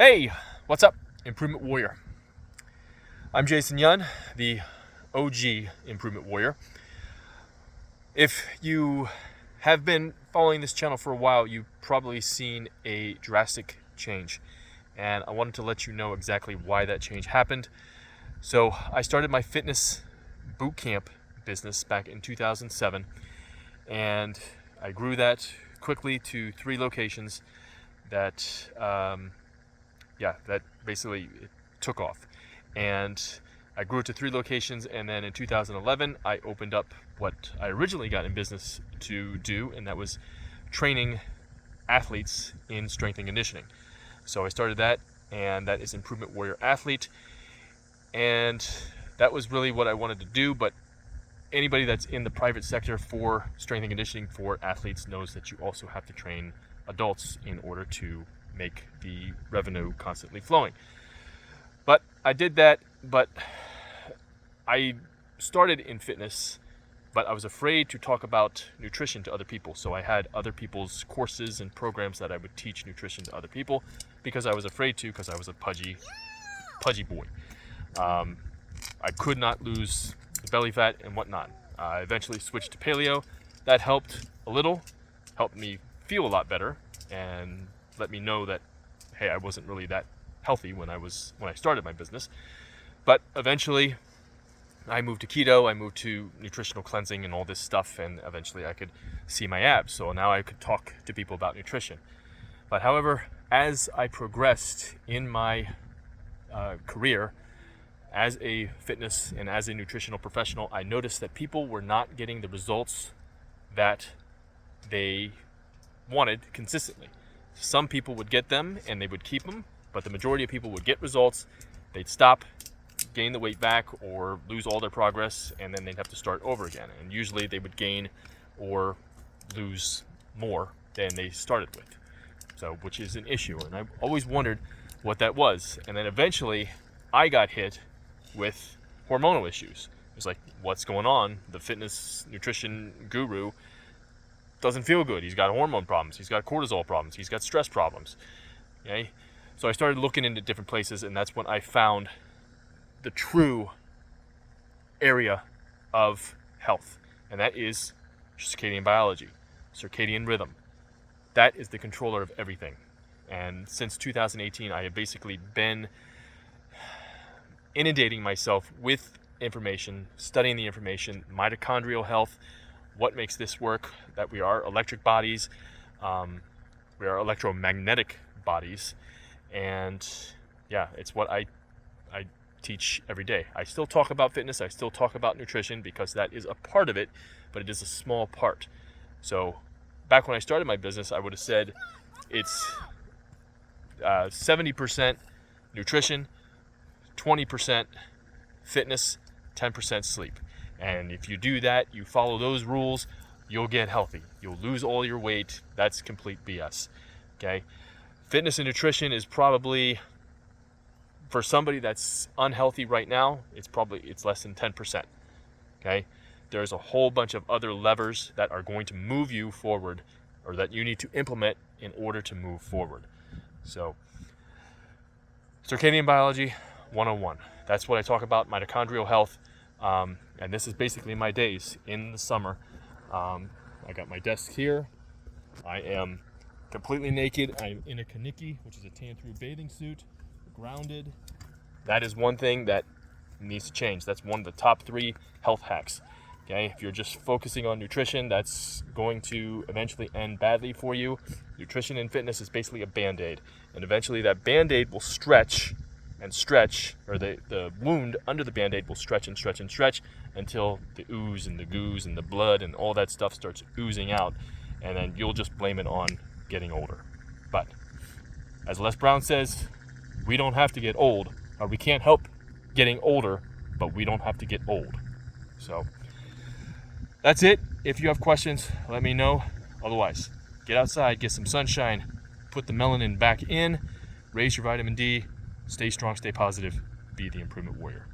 Hey, what's up, Improvement Warrior? I'm Jason Yun, the OG Improvement Warrior. If you have been following this channel for a while, you've probably seen a drastic change. And I wanted to let you know exactly why that change happened. So I started my fitness boot camp business back in 2007. And I grew that quickly to 3 locations that that basically it took off. And I grew it to 3 locations, and then in 2011 I opened up what I originally got in business to do, and that was training athletes in strength and conditioning. So I started that, and that is Improvement Warrior Athlete, and that was really what I wanted to do. But anybody that's in the private sector for strength and conditioning for athletes knows that you also have to train adults in order to make the revenue constantly flowing. But I did that, but I started in fitness, but I was afraid to talk about nutrition to other people. So I had other people's courses and programs that I would teach nutrition to other people because I was afraid to, because I was a pudgy boy. I could not lose the belly fat and whatnot. I eventually switched to paleo. That helped a little, helped me feel a lot better, and let me know that, hey, I wasn't really that healthy when I started my business. But eventually I moved to keto, I moved to nutritional cleansing and all this stuff, and eventually I could see my abs. So now I could talk to people about nutrition. But however, as I progressed in my career as a fitness and as a nutritional professional, I noticed that people were not getting the results that they wanted consistently. Some people would get them and they would keep them, but the majority of people would get results, they'd stop, gain the weight back, or lose all their progress, and then they'd have to start over again. And usually they would gain or lose more than they started with, so which is an issue. And I always wondered what that was. And then eventually I got hit with hormonal issues. It was like, what's going on? The fitness nutrition guru doesn't feel good. He's got hormone problems. He's got cortisol problems. He's got stress problems. Okay? So I started looking into different places, and that's when I found the true area of health, and that is circadian biology, circadian rhythm. That is the controller of everything. And since 2018, I have basically been inundating myself with information, studying the information, mitochondrial health, what makes this work, that we are electric bodies, we are electromagnetic bodies, and it's what I teach every day. I still talk about fitness, I still talk about nutrition, because that is a part of it, but it is a small part. So back when I started my business, I would have said it's 70% nutrition, 20% fitness, 10% sleep. And if you do that, you follow those rules, you'll get healthy. You'll lose all your weight. That's complete BS. Okay? Fitness and nutrition is probably, for somebody that's unhealthy right now, it's less than 10%. Okay? There's a whole bunch of other levers that are going to move you forward, or that you need to implement in order to move forward. So, circadian biology 101. That's what I talk about, mitochondrial health. And this is basically my days in the summer. I got my desk here. I am completely naked. I'm in a kaniki, which is a tan-through bathing suit, grounded. That is one thing that needs to change. That's one of the top 3 health hacks. Okay, if you're just focusing on nutrition, that's going to eventually end badly for you. Nutrition and fitness is basically a Band-Aid, and eventually that Band-Aid will stretch and stretch, or the wound under the Band-Aid will stretch and stretch and stretch until the ooze and the goos and the blood and all that stuff starts oozing out, and then you'll just blame it on getting older. But as Les Brown says, we don't have to get old, or we can't help getting older, but we don't have to get old. So that's it. If you have questions, let me know. Otherwise, get outside, get some sunshine, put the melanin back in, raise your vitamin D, stay strong, stay positive, be the Improvement Warrior.